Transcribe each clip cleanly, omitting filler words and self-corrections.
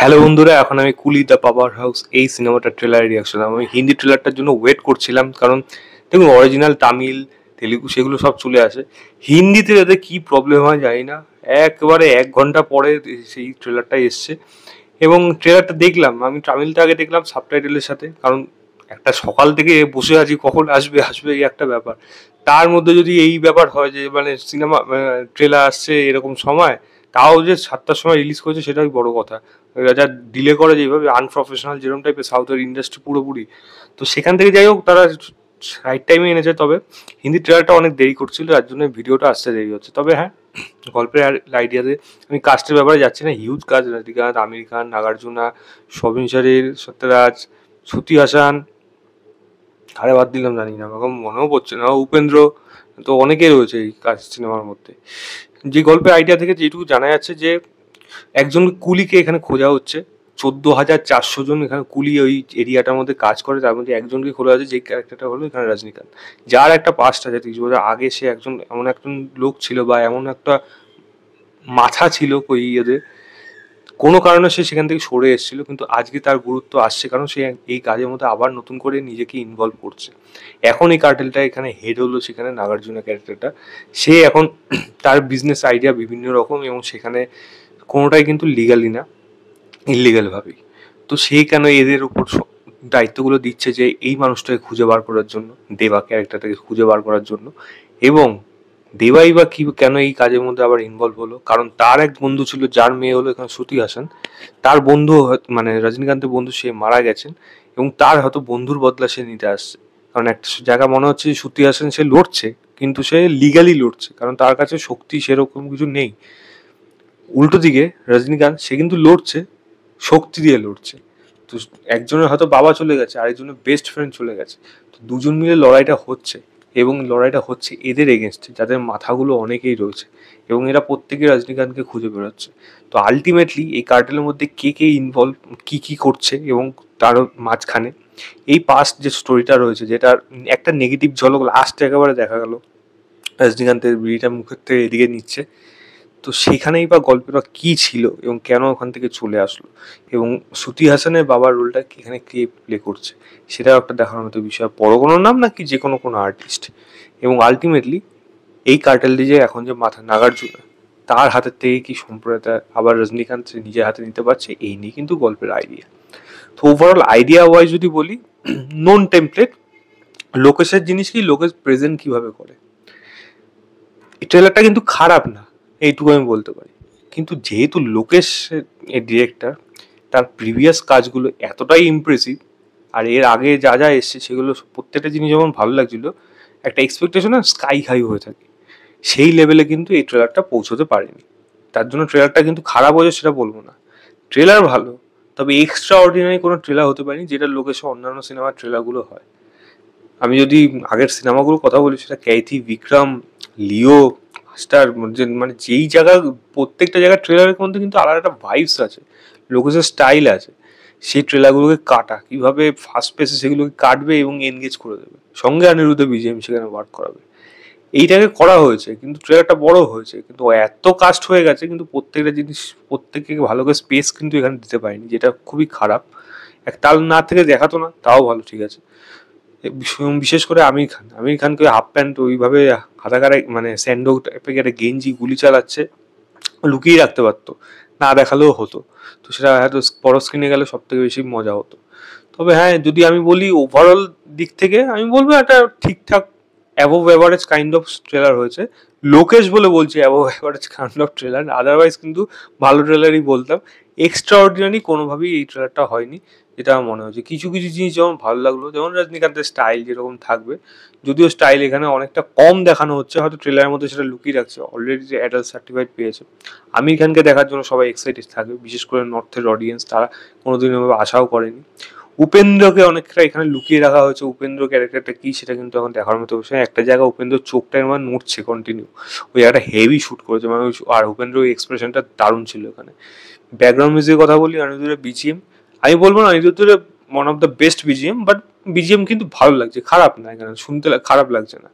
Hello বন্ধুরা, এখন আমি কুলি দ্য পাওয়ার হাউস এই সিনেমাটার ট্রেলারের রিয়াকশন। আমি হিন্দি ট্রেলারটার জন্য ওয়েট করছিলাম, কারণ দেখুন অরিজিনাল তামিল তেলেগু সেগুলো সব চলে আসে। হিন্দিতে এদের কী প্রবলেম হয় জানি না, একবারে 1 ঘন্টা পরে সেই ট্রেলারটা এসছে। এবং ট্রেলারটা দেখলাম, আমি তামিলটা আগে দেখলাম সাবটাইটেলের সাথে, কারণ একটা সকাল থেকে বসে আছি কখন আসবে আসবে এই একটা ব্যাপার। তার মধ্যে যদি এই ব্যাপার হয় যে মানে সিনেমা ট্রেলার আসছে এরকম সময়, তাও যে 7টার সময় রিলিজ করেছে সেটাই বড় কথা। এরা যা ডিলে করে যেভাবে আনপ্রফেশনাল যেরকম টাইপের সাউথের ইন্ডাস্ট্রি পুরোপুরি, তো সেখান থেকে যাই হোক তারা রাইট টাইমে এনেছে। তবে হিন্দি ট্রেলারটা অনেক দেরি করছিল, যার জন্য ভিডিওটা আসতে দেরি হচ্ছে। তবে হ্যাঁ, গল্পের আইডিয়াতে আমি কাস্টের ব্যাপারে যাচ্ছি না, হিউজ কাস্ট, রজনীকান্ত, আমির খান, নাগার্জুনা, সবিন শরীর, সত্যরাজ, শ্রুতি হাসান, আরে বাদ দিলাম জানি না, এখন মনেও পড়ছে না, উপেন্দ্র, তো অনেকেই রয়েছে এই কাজ সিনেমার মধ্যে। যে গল্পের আইডিয়া থেকে যেটুকু জানা যাচ্ছে যে একজন কুলিকে এখানে খোঁজা হচ্ছে। 14,400 জন এখানে কুলি ওই এরিয়াটার মধ্যে কাজ করে, তার মধ্যে একজনকে খোঁজা হচ্ছে, যে ক্যারেক্টারটা হলো এখানে রজনীকান্ত, যার একটা পাস্ট আছে 30 বছর আগে। সে একজন এমন একজন লোক ছিল বা এমন একটা মাথা ছিল ওই ইয়েদের, কোনো কারণে সে সেখান থেকে সরে এসেছিল, কিন্তু আজকে তার গুরুত্ব আসছে কারণ সে এই কাজের মধ্যে আবার নতুন করে নিজেকে ইনভলভ করছে। এখন এই কার্টেলটা এখানে হেড হলো, সেখানে নাগার্জুনা ক্যারেক্টারটা, সে এখন তার বিজনেস আইডিয়া বিভিন্ন রকম, এবং সেখানে কোনোটাই কিন্তু লিগালি না, ইলিগাল ভাবেই। তো সে কেন এদের উপর দায়িত্বগুলো দিচ্ছে যে এই মানুষটাকে খুঁজে বার করার জন্য, দেবা ক্যারেক্টারটাকে খুঁজে বার করার জন্য। এবং দেবাই বা কি কেন এই কাজের মধ্যে আবার ইনভলভ হলো, কারণ তার এক বন্ধু ছিল যার মেয়ে হলো এখানে শ্রুতি হাসান। তার বন্ধু মানে রজনীকান্তের বন্ধু, সে মারা গেছেন, এবং তার হয়তো বন্ধুর বদলা সে নিতে আসছে। কারণ একটা জায়গা মনে হচ্ছে শ্রুতি হাসান সে লড়ছে, কিন্তু সে লিগালি লড়ছে, কারণ তার কাছে শক্তি সেরকম কিছু নেই। উল্টো দিকে রজনীকান্ত, সে কিন্তু লড়ছে শক্তি দিয়ে লড়ছে। তো একজনের হয়তো বাবা চলে গেছে, আরেকজনের বেস্ট ফ্রেন্ড চলে গেছে, তো দুজন মিলে লড়াইটা হচ্ছে, এবং লড়াইটা হচ্ছে এদের এগেনস্টে যাদের মাথাগুলো অনেকেই রয়েছে, এবং এরা প্রত্যেকে রজনীকান্তকে খুঁজে বেরোচ্ছে। তো আলটিমেটলি এই কার্টেলের মধ্যে কে কে ইনভলভ, কি কি করছে, এবং তার মাঝখানে এই পাস্ট যে স্টোরিটা রয়েছে, যেটার একটা নেগেটিভ ঝলক লাস্টে একেবারে দেখা গেল, রজনীকান্তের বিড়িটা মুখের থেকে এদিকে নিচ্ছে। তো সেখানেই বা গল্পটা কি ছিল এবং কেন ওখান থেকে চলে আসলো, এবং শ্রুতি হাসানের বাবার রোলটা এখানে কে প্লে করছে, সেটাও একটা দেখার মতো বিষয়। বড় কোনো নাম নাকি যে কোনো কোনো আর্টিস্ট। এবং আলটিমেটলি এই কার্টেলটি যে এখন যে মাথা নাগার্জুনা, তার হাতের থেকে কি সম্প্রদায়টা আবার রজনীকান্ত নিজের হাতে নিতে পারছে, এই নিয়ে কিন্তু গল্পের আইডিয়া। তো ওভারঅল আইডিয়া ওয়াইজ যদি বলি, নন টেমপ্লেট, লোকেশের জিনিস কি লোকেশ প্রেজেন্ট কিভাবে করে, এই ট্রেলারটা কিন্তু খারাপ না, এইটুকু আমি বলতে পারি। কিন্তু যেহেতু লোকেশ এর ডিরেক্টর, তার প্রিভিয়াস কাজগুলো এতটাই ইমপ্রেসিভ, আর এর আগে যা যা এসছে সেগুলো প্রত্যেকটা জিনিস যেমন ভালো লাগছিল, একটা এক্সপেকটেশন স্কাই হাই হয়ে থাকে, সেই লেভেলে কিন্তু এই ট্রেলারটা পৌঁছতে পারেনি। তার জন্য ট্রেলারটা কিন্তু খারাপ হয়েছে সেটা বলবো না, ট্রেলার ভালো, তবে এক্সট্রা অর্ডিনারি কোনো ট্রেলার হতে পারেনি যেটা লোকেশে অন্যান্য সিনেমার ট্রেলারগুলো হয়। আমি যদি আগের সিনেমাগুলোর কথা বলি, সেটা ক্যাথি, বিক্রম, লিও, মাস্টার, মানে যেই জায়গা, প্রত্যেকটা জায়গার ট্রেলারের মধ্যে কিন্তু আলাদা একটা ভাইবস আছে, লোকেশের স্টাইল আছে। সেই ট্রেলারগুলোকে কাটা কীভাবে ফার্স্ট পেসে সেগুলোকে কাটবে এবং এনগেজ করে দেবে, সঙ্গে অনিরুদ্ধ বিজিএম সেখানে ওয়ার্ক করাবে, এইটাকে করা হয়েছে। কিন্তু ট্রেলারটা বড় হয়েছে, কিন্তু এত কাস্ট হয়ে গেছে, কিন্তু প্রত্যেকটা জিনিস প্রত্যেককে ভালো করে স্পেস কিন্তু এখানে দিতে পারিনি, যেটা খুবই খারাপ। এক তাল না থেকে দেখাতো না, তাও ভালো, ঠিক আছে। বিশেষ করে আমির খানকে হাফ প্যান্ট ওইভাবে হাতাকারে মানে স্যান্ডো টাইপের একটা গেঞ্জি গুলি চালাচ্ছে, লুকিয়ে রাখতে পারতো, না দেখালেও হতো। তো সেটা হয়তো বড় স্ক্রিনে গেলে সব থেকে বেশি মজা হতো। তবে হ্যাঁ, যদি আমি বলি ওভারঅল দিক থেকে, আমি বলবো একটা ঠিকঠাক above average kind of trailer হয়েছে। লোকেশ বলে বলছি above average kind of trailer, otherwise কিন্তু ভালো ট্রেলারই বলতাম। এক্সট্রা অর্ডিনারি কোনোভাবেই এই ট্রেলারটা হয়নি, যেটা আমার মনে হচ্ছে। কিছু কিছু জিনিস যেমন ভালো লাগলো, যেমন রজনীকান্তের স্টাইল যেরকম থাকবে, যদিও স্টাইল এখানে অনেকটা কম দেখানো হচ্ছে, হয়তো ট্রেলারের মধ্যে সেটা লুকিয়ে রাখছে, অলরেডি যে অ্যাডাল্ট সার্টিফাইড পেয়েছে। আমির খানকে দেখার জন্য সবাই এক্সাইটেড থাকবে, বিশেষ করে নর্থের অডিয়েন্স, তারা কোনোদিন এভাবে আশাও করেনি। উপেন্দ্রকে অনেকটা এখানে লুকিয়ে রাখা হয়েছে, উপেন্দ্র ক্যারেক্টারটা কি সেটা কিন্তু এখন দেখার মতো বিষয়। একটা জায়গায় উপেন্দ্র চোখটা আমার নড়ছে কন্টিনিউ, ওই একটা হেভি শুট করেছে মানে, আর উপেন্দ্র ওই এক্সপ্রেশনটা দারুণ ছিল এখানে। ব্যাকগ্রাউন্ড মিউজিকের কথা বলি, অনিরুদ্ধের বিজিএম, আমি বলবো না অনিরুদ্ধের one of the best BGM, but BGM কিন্তু ভালো লাগছে, খারাপ না, এখানে শুনতে খারাপ লাগছে না।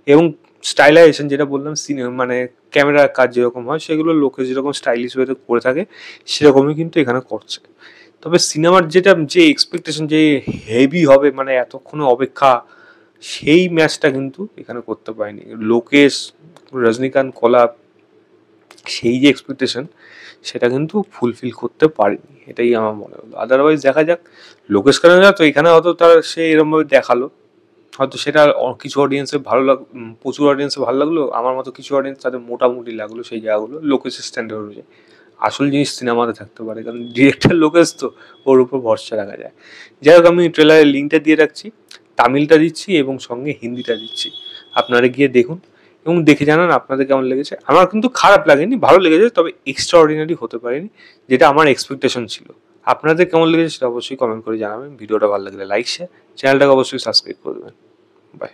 এবং স্টাইলাইজেশন যেটা বললাম সিনেমা মানে ক্যামেরার কাজ যেরকম হয় সেগুলো লোকে যেরকম স্টাইলিশ ওয়েতে করে থাকে সেরকমই কিন্তু এখানে করছে। তবে সিনেমার যেটা যে এক্সপেকটেশন যে হেভি হবে মানে এতক্ষণ অপেক্ষা সেই ম্যাচটা কিন্তু এখানে করতে পারেনি লোকেশ, রজনীকান্ত কলাপ, সেই যে এক্সপেকটেশন সেটা কিন্তু ফুলফিল করতে পারেনি, এটাই আমার মনে হলো। আদারওয়াইজ দেখা যাক। লোকেশ কানাডা তো এখানে হয়তো তার সে এরকমভাবে দেখালো, হয়তো সেটা কিছু অডিয়েন্সের ভালো প্রচুর অডিয়েন্সের ভালো লাগলো, আমার মতো কিছু অডিয়েন্স তাদের মোটামুটি লাগলো সেই জায়গাগুলো লোকেশের স্ট্যান্ডার্ড অনুযায়ী। আসল জিনিস সিনেমাতে থাকতে পারে, কারণ ডিরেক্টর লোকেশ তো, ওর উপর ভরসা রাখা যায়। যাই হোক, আমি ট্রেলারের লিঙ্কটা দিয়ে রাখছি, তামিলটা দিচ্ছি এবং সঙ্গে হিন্দিটা দিচ্ছি, আপনারা গিয়ে দেখুন এবং দেখে জানান আপনাদের কেমন লেগেছে। আমার কিন্তু খারাপ লাগেনি, ভালো লেগেছে, তবে এক্সট্রা অর্ডিনারি হতে পারেনি যেটা আমার এক্সপেকটেশন ছিল। আপনাদের কেমন লেগেছে সেটা অবশ্যই কমেন্ট করে জানাবেন। ভিডিওটা ভালো লাগলে লাইক শেয়ার, চ্যানেলটাকে অবশ্যই সাবস্ক্রাইব করে দেবেন। বাই।